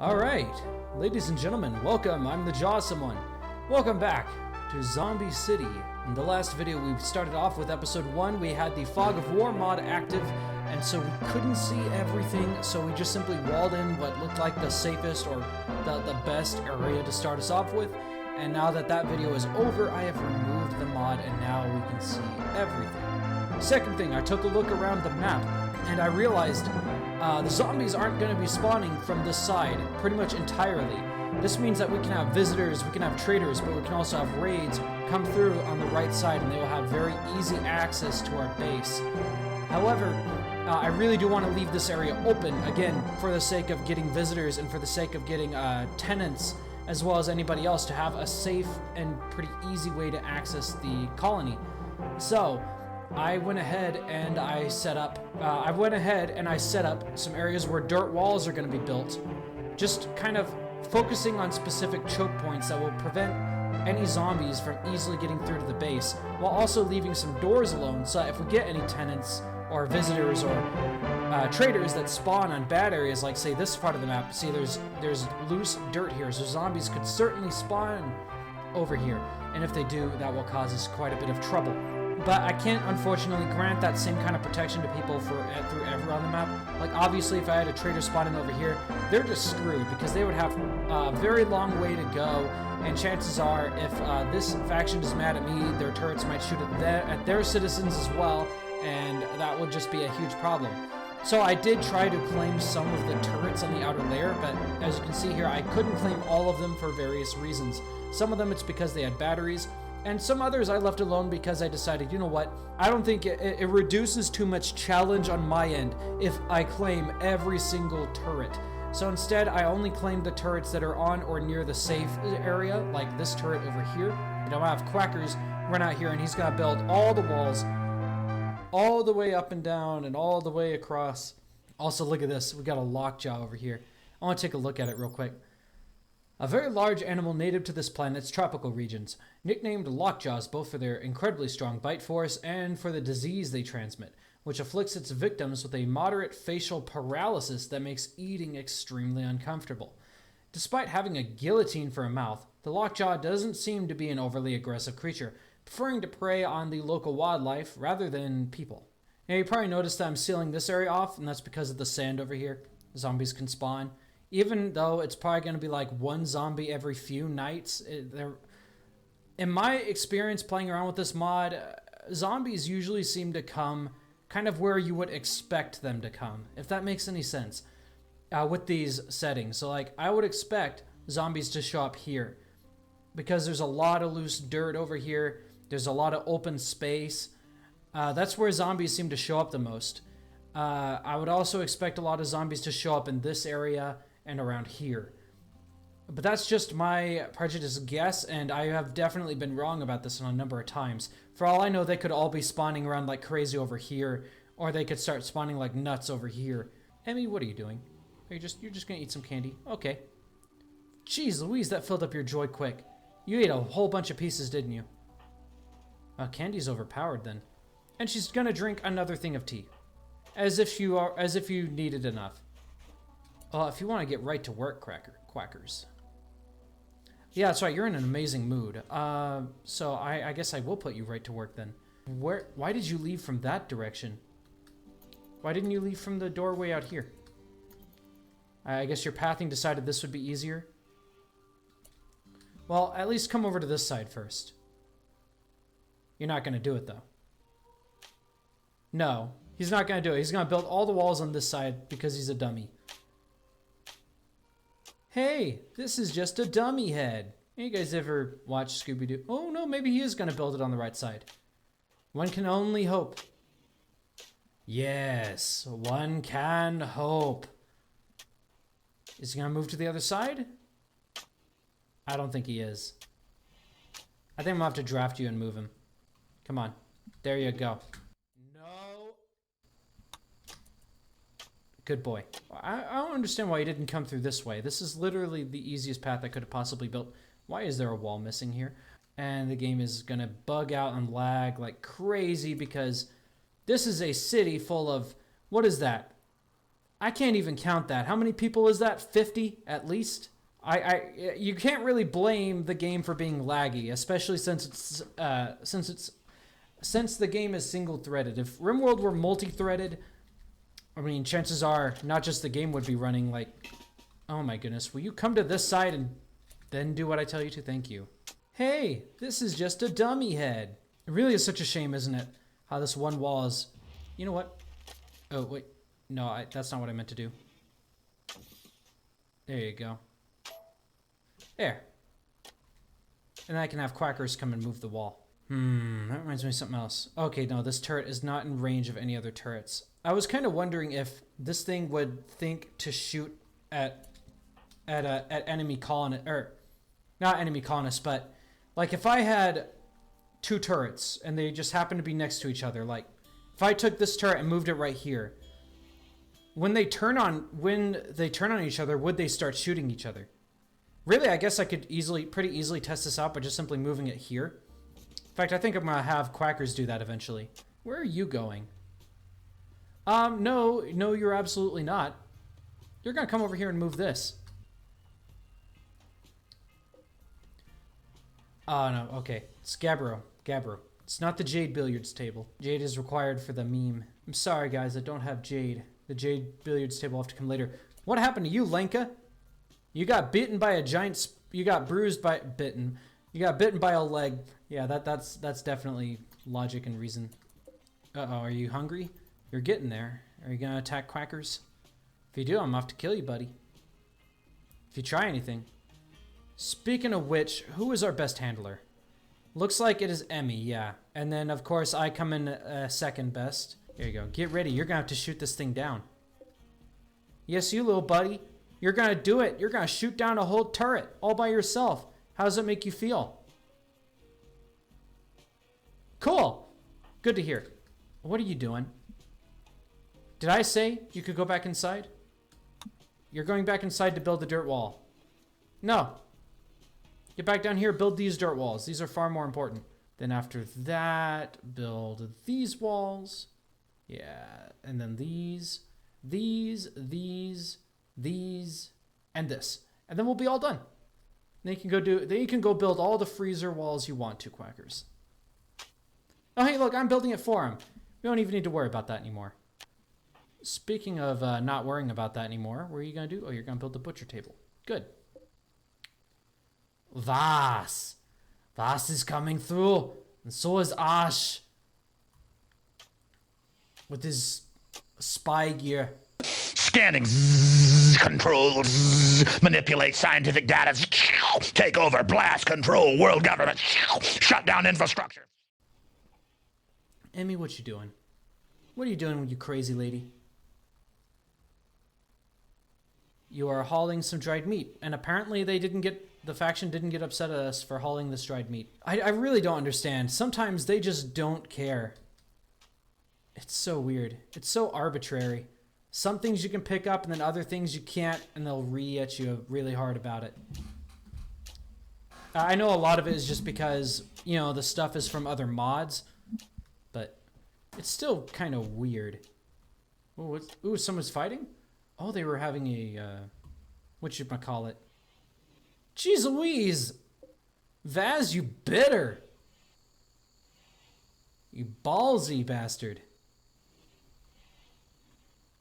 Alright, ladies and gentlemen, welcome. I'm the Jawesome one. Welcome back to Zombie City. In the last video, we started off with episode 1. We had the Fog of War mod active, and so we couldn't see everything, so we just simply walled in what looked like the safest or the best area to start us off with. And now that that video is over, I have removed the mod, and now we can see everything. Second thing, I took a look around the map, and I realized the zombies aren't going to be spawning from this side pretty much entirely. This means that we can have visitors, we can have traders, but we can also have raids come through on the right side, and they will have very easy access to our base. However, I really do want to leave this area open, again, for the sake of getting visitors and for the sake of getting tenants, as well as anybody else, to have a safe and pretty easy way to access the colony. So I went ahead and I set up some areas where dirt walls are going to be built, just kind of focusing on specific choke points that will prevent any zombies from easily getting through to the base, while also leaving some doors alone, so that if we get any tenants or visitors or traders that spawn on bad areas, like say this part of the map, see there's loose dirt here, so zombies could certainly spawn over here, and if they do, that will cause us quite a bit of trouble. But I can't, unfortunately, grant that same kind of protection to people through everywhere on the map. Like, obviously, if I had a trader spawning over here, they're just screwed, because they would have a very long way to go, and chances are, if this faction is mad at me, their turrets might shoot at their citizens as well, and that would just be a huge problem. So I did try to claim some of the turrets on the outer layer, but as you can see here, I couldn't claim all of them for various reasons. Some of them it's because they had batteries, and some others I left alone because I decided, you know what, I don't think it reduces too much challenge on my end if I claim every single turret. So instead, I only claimed the turrets that are on or near the safe area, like this turret over here. You know, I have Quacker's run out here, and he's gonna build all the walls all the way up and down and all the way across. Also, look at this. We got a Lockjaw over here. I want to take a look at it real quick. A very large animal native to this planet's tropical regions, nicknamed Lockjaws both for their incredibly strong bite force and for the disease they transmit, which afflicts its victims with a moderate facial paralysis that makes eating extremely uncomfortable. Despite having a guillotine for a mouth, the Lockjaw doesn't seem to be an overly aggressive creature, preferring to prey on the local wildlife rather than people. Now, you probably noticed that I'm sealing this area off, and that's because of the sand over here. Zombies can spawn. Even though it's probably going to be like one zombie every few nights. In my experience playing around with this mod, zombies usually seem to come kind of where you would expect them to come, if that makes any sense, with these settings. So like, I would expect zombies to show up here, because there's a lot of loose dirt over here. There's a lot of open space. That's where zombies seem to show up the most. I would also expect a lot of zombies to show up in this area and around here. But that's just my prejudiced guess, and I have definitely been wrong about this on a number of times. For all I know, they could all be spawning around like crazy over here, or they could start spawning like nuts over here. Emmy, what are you doing? You're just gonna eat some candy? Okay. Jeez Louise, that filled up your joy quick. You ate a whole bunch of pieces, didn't you? Candy's overpowered then. And she's gonna drink another thing of tea. As if you needed enough. If you want to get right to work, Quackers. Yeah, that's right, you're in an amazing mood. So I guess I will put you right to work then. Why did you leave from that direction? Why didn't you leave from the doorway out here? I guess your pathing decided this would be easier. Well, at least come over to this side first. You're not going to do it, though. No, he's not going to do it. He's going to build all the walls on this side because he's a dummy. Hey, this is just a dummy head. You guys ever watch Scooby-Doo? Oh, no, maybe he is going to build it on the right side. One can only hope. Yes, one can hope. Is he going to move to the other side? I don't think he is. I think I'm going to have to draft you and move him. Come on. There you go. No. Good boy. I don't understand why he didn't come through this way. This is literally the easiest path I could have possibly built. Why is there a wall missing here? And the game is going to bug out and lag like crazy because this is a city full of... What is that? I can't even count that. How many people is that? 50 at least? You can't really blame the game for being laggy, especially since the game is single-threaded. If RimWorld were multi-threaded, I mean, chances are not just the game would be running like, oh my goodness, will you come to this side and then do what I tell you to? Thank you. Hey, this is just a dummy head. It really is such a shame, isn't it? How this one wall is, you know what? Oh, wait. No, that's not what I meant to do. There you go. There. And I can have quackers come and move the wall. That reminds me of something else. Okay, no, this turret is not in range of any other turrets. I was kind of wondering if this thing would think to shoot at enemy colonists, or not enemy colonists, but like if I had 2 turrets and they just happen to be next to each other, like if I took this turret and moved it right here, when they turn on each other, would they start shooting each other? Really, I guess I could pretty easily test this out by just simply moving it here. In fact, I think I'm gonna have quackers do that eventually. Where are you going? No, you're absolutely not. You're gonna come over here and move this. Oh, no, okay. It's Gabbro. It's not the Jade billiards table. Jade is required for the meme. I'm sorry, guys, I don't have Jade. The Jade billiards table will have to come later. What happened to you, Lenka? You got bitten by a giant... You got bitten by a leg. Yeah, that's definitely logic and reason. Uh-oh, are you hungry? You're getting there. Are you gonna attack quackers? If you do, I'm off to kill you, buddy. If you try anything. Speaking of which, who is our best handler? Looks like it is Emmy, yeah. And then, of course, I come in second best. Here you go. Get ready. You're gonna have to shoot this thing down. Yes, you little buddy. You're gonna do it. You're gonna shoot down a whole turret all by yourself. How does it make you feel? Cool. Good to hear. What are you doing? Did I say you could go back inside? You're going back inside to build the dirt wall. No. Get back down here, build these dirt walls. These are far more important. Then after that, build these walls. Yeah, and then these, and this. And then we'll be all done. Then you can go build all the freezer walls you want to, quackers. Oh, hey, look, I'm building it for him. We don't even need to worry about that anymore. Speaking of not worrying about that anymore, what are you going to do? Oh, you're going to build the butcher table. Good. Vas is coming through. And so is Ash. With his spy gear. Scanning, control, manipulate scientific data, take over, blast, control, world government, shut down infrastructure. Emmy, what you doing? What are you doing, you crazy lady? You are hauling some dried meat, and apparently the faction didn't get upset at us for hauling this dried meat. I really don't understand. Sometimes they just don't care. It's so weird. It's so arbitrary. Some things you can pick up, and then other things you can't, and they'll re-at you really hard about it. I know a lot of it is just because, you know, the stuff is from other mods, but it's still kind of weird. Ooh, someone's fighting? Oh, they were having a, whatchamacallit. Jeez Louise! Vaz, you bitter! You ballsy bastard.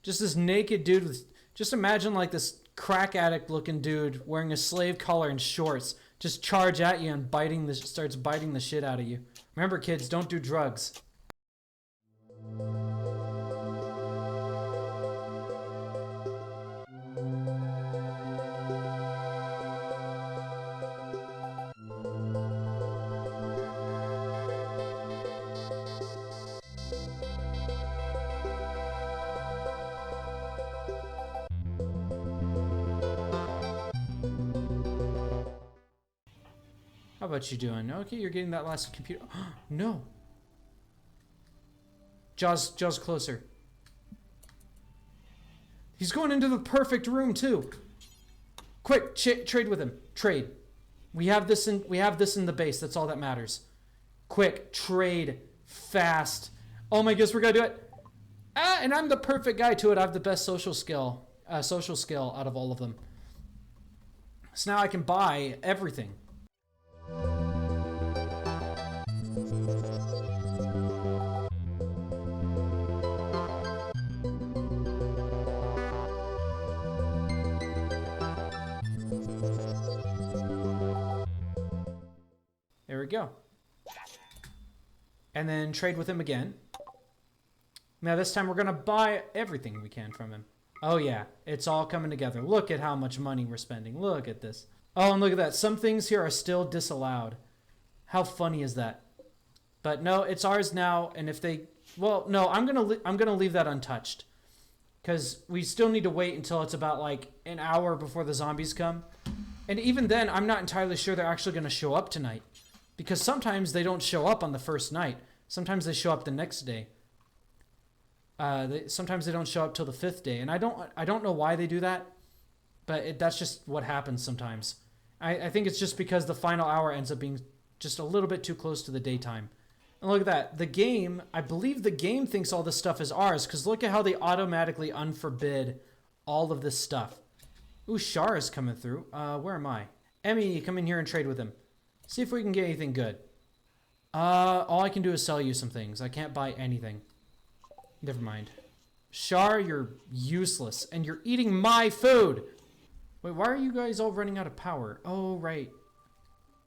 Just this naked dude with... Just imagine like this crack addict looking dude wearing a slave collar and shorts just charge at you and starts biting the shit out of you. Remember, kids, don't do drugs. How about you doing? Okay, you're getting that last computer. No. Jaws closer. He's going into the perfect room too. Quick, trade with him. Trade. We have this in the base. That's all that matters. Quick, trade, fast. Oh my goodness, we're gonna do it. And I'm the perfect guy to it. I have the best social skill out of all of them. So now I can buy everything. There we go. And then trade with him again. Now this time we're going to buy everything we can from him. Oh yeah, it's all coming together. Look at how much money we're spending. Look at this. Oh, and look at that. Some things here are still disallowed. How funny is that? But no, it's ours now. And if they... Well, no, I'm gonna leave that untouched. Because we still need to wait until it's about like an hour before the zombies come. And even then, I'm not entirely sure they're actually going to show up tonight. Because sometimes they don't show up on the first night. Sometimes they show up the next day. Sometimes they don't show up till the 5th day. And I don't know why they do that. But that's just what happens sometimes. I think it's just because the final hour ends up being just a little bit too close to the daytime. And look at that. The game, I believe the game thinks all this stuff is ours. Because look at how they automatically unforbid all of this stuff. Ooh, Shar is coming through. Where am I? Emmy, come in here and trade with him. See if we can get anything good. All I can do is sell you some things. I can't buy anything. Never mind. Shar, you're useless. And you're eating my food. Wait, why are you guys all running out of power? Oh, right.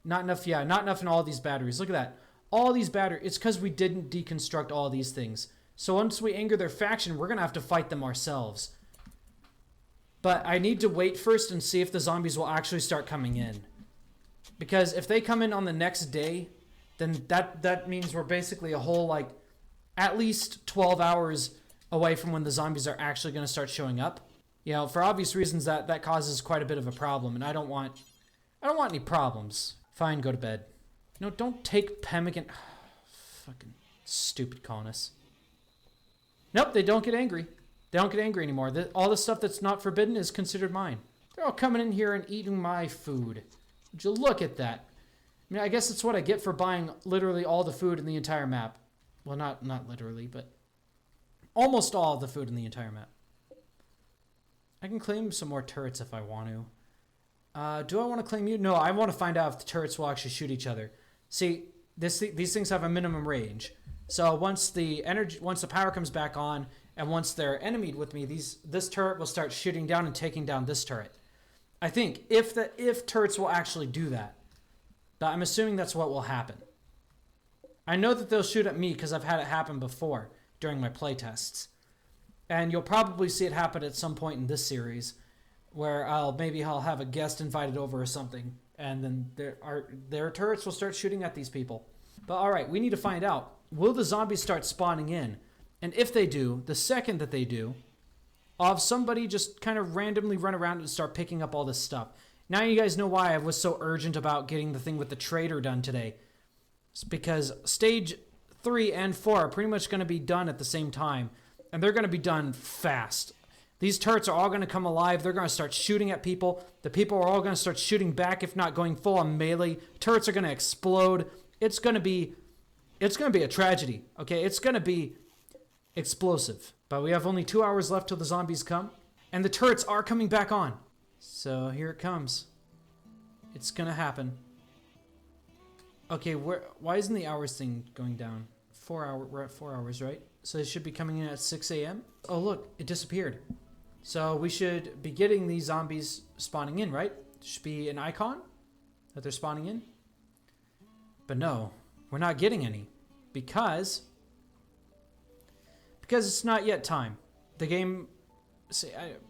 Not enough, yeah. Not enough in all these batteries. Look at that. All these batteries. It's because we didn't deconstruct all these things. So once we anger their faction, we're going to have to fight them ourselves. But I need to wait first and see if the zombies will actually start coming in. Because if they come in on the next day, then that means we're basically a whole, like, at least 12 hours away from when the zombies are actually going to start showing up. You know, for obvious reasons, that causes quite a bit of a problem, and I don't want any problems. Fine, go to bed. No, don't take pemmican. Fucking stupid colonists. Nope, they don't get angry. They don't get angry anymore. All the stuff that's not forbidden is considered mine. They're all coming in here and eating my food. Would you look at that? I mean, I guess that's what I get for buying literally all the food in the entire map. Well, not literally, but almost all of the food in the entire map. I can claim some more turrets if I want to. Do I want to claim you? No, I want to find out if the turrets will actually shoot each other. See, these things have a minimum range. So once the power comes back on, and once they're enemied with me, this turret will start shooting down and taking down this turret. I think if turrets will actually do that. But I'm assuming that's what will happen. I know that they'll shoot at me because I've had it happen before during my playtests. And you'll probably see it happen at some point in this series where maybe I'll have a guest invited over or something. And then their turrets will start shooting at these people. But alright, we need to find out. Will the zombies start spawning in? And if they do, the second that they do, I'll have somebody just kind of randomly run around and start picking up all this stuff. Now you guys know why I was so urgent about getting the thing with the trader done today. It's because stage 3 and 4 are pretty much going to be done at the same time. And they're going to be done fast. These turrets are all going to come alive. They're going to start shooting at people. The people are all going to start shooting back, if not going full on melee. Turrets are going to explode. It's going to be a tragedy. Okay, it's going to be explosive. But we have only 2 hours left till the zombies come. And the turrets are coming back on. So here it comes. It's going to happen. Okay, why isn't the hours thing going down? We're at 4 hours, right? So it should be coming in at 6 a.m. Oh, look, it disappeared. So we should be getting these zombies spawning in, right? There should be an icon that they're spawning in. But no, we're not getting any because it's not yet time. The game,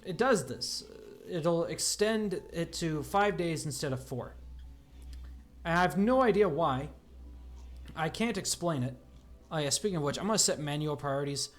it does this. It'll extend it to 5 days instead of 4. And I have no idea why. I can't explain it. Oh yeah, speaking of which, I'm going to set manual priorities.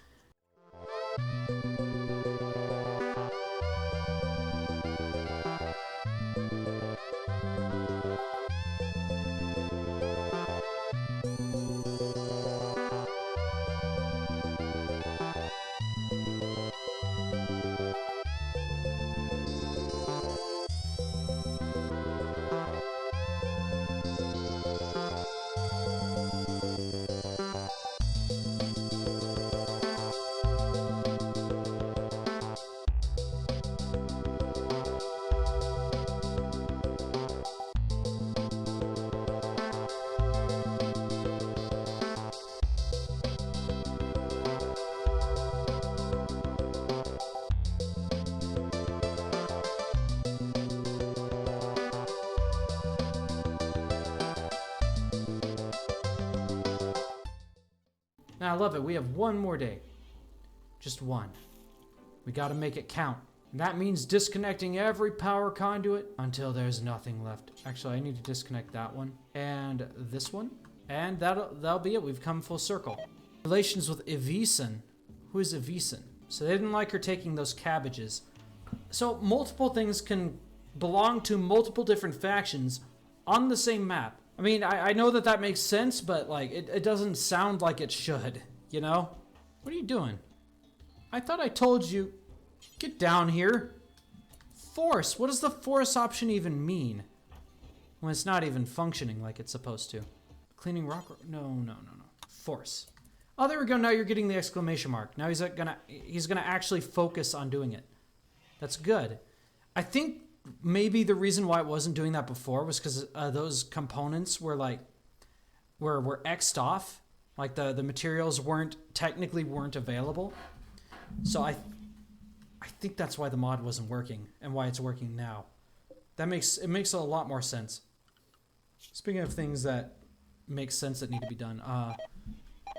And I love it. We have one more day. Just one. We gotta make it count. And that means disconnecting every power conduit until there's nothing left. Actually, I need to disconnect that one. And this one. And that'll be it. We've come full circle. Relations with Evison. Who is Evison? So they didn't like her taking those cabbages. So multiple things can belong to multiple different factions on the same map. I mean, I know that makes sense, but like, it doesn't sound like it should, you know? What are you doing? I thought I told you, get down here. Force, what does the force option even mean? When it's not even functioning like it's supposed to. Cleaning rock, no. Force. Oh, there we go, now you're getting the exclamation mark. Now he's gonna actually focus on doing it. That's good. I think maybe the reason why it wasn't doing that before was because those components were like, were X'd off. Like the materials technically weren't available. So I think that's why the mod wasn't working and why it's working now. It makes a lot more sense. Speaking of things that make sense that need to be done,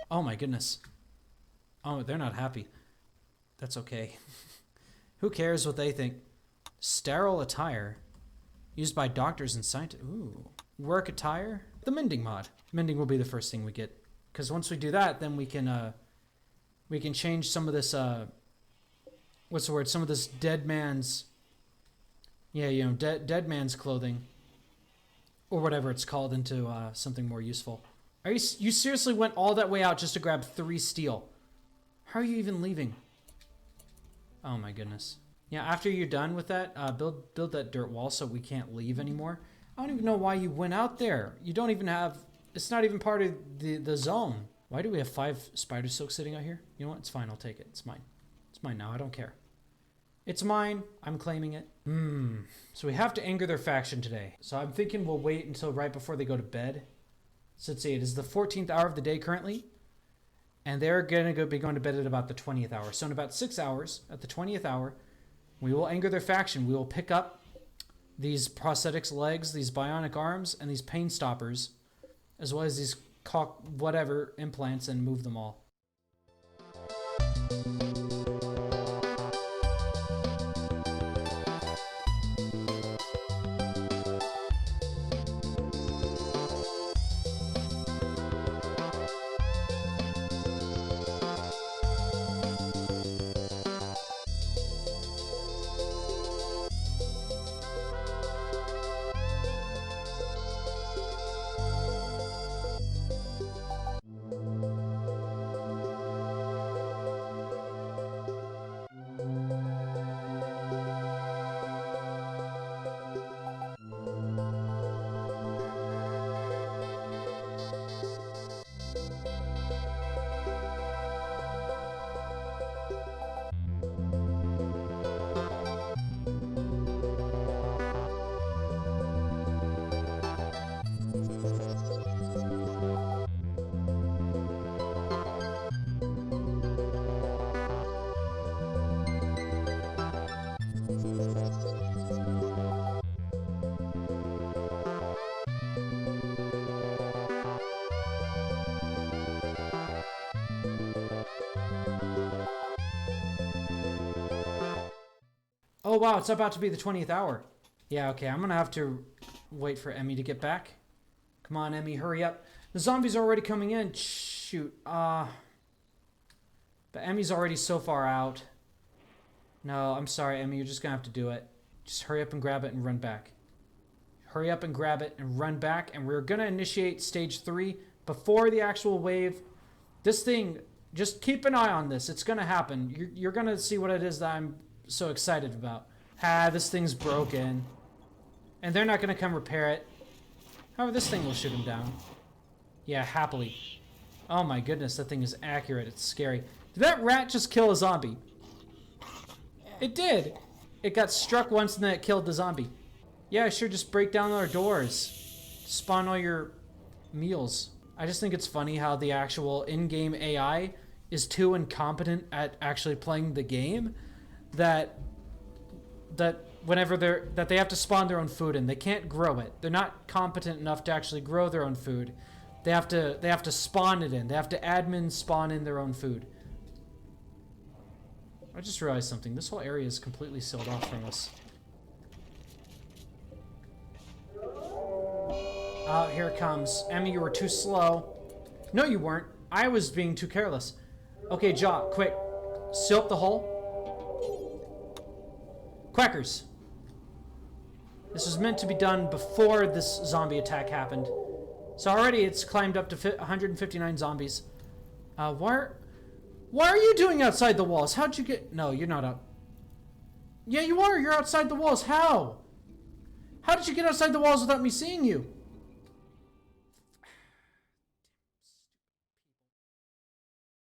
oh my goodness. Oh, they're not happy. That's okay. Who cares what they think? Sterile attire used by doctors and scientists. Ooh. Work attire? The mending mod. Mending will be the first thing we get. Because once we do that, then we can change some of this, what's the word? Some of this dead man's, yeah, you know, dead man's clothing. Or whatever it's called into something more useful. You seriously went all that way out just to grab 3 steel? How are you even leaving? Oh my goodness. Yeah, after you're done with that, build that dirt wall so we can't leave anymore. I don't even know why you went out there. You don't even have... It's not even part of the zone. Why do we have 5 spider silk sitting out here? You know what? It's fine. I'll take it. It's mine. It's mine now. I don't care. It's mine. I'm claiming it. So we have to anger their faction today. So I'm thinking we'll wait until right before they go to bed. So let's see. It is the 14th hour of the day currently. And they're going to be going to bed at about the 20th hour. So in about 6 hours, at the 20th hour, we will anger their faction. We will pick up these prosthetics legs, these bionic arms, and these pain stoppers, as well as these whatever implants, and move them all. Oh wow, it's about to be the 20th hour. Yeah, okay, I'm gonna have to wait for Emmy to get back. Come on, Emmy, hurry up. The zombies are already coming in. Shoot. But Emmy's already so far out. No, I'm sorry, Emmy, you're just gonna have to do it. Just hurry up and grab it and run back. Hurry up and grab it and run back, and we're gonna initiate stage 3 before the actual wave. This thing, just keep an eye on this. It's gonna happen. You're gonna see what it is that I'm so excited about. This thing's broken. And they're not gonna come repair it. However, this thing will shoot him down. Yeah, happily. Oh my goodness, that thing is accurate. It's scary. Did that rat just kill a zombie? It did. It got struck once and then it killed the zombie. Yeah, sure, just break down our doors. Spawn all your meals. I just think it's funny how the actual in-game AI is too incompetent at actually playing the game that whenever they have to spawn their own food and they can't grow it. They're not competent enough to actually grow their own food. They have to spawn it in. They have to admin spawn in their own food. I just realized something. This whole area is completely sealed off from us. Oh, here it comes. Emmy, you were too slow. No, you weren't. I was being too careless. Okay, Jaw, quick. Seal up the hole. Quackers. This was meant to be done before this zombie attack happened. So already it's climbed up to 159 zombies. Why are you doing outside the walls? How'd you get... No, you're not out. Yeah, you are. You're outside the walls. How? How did you get outside the walls without me seeing you?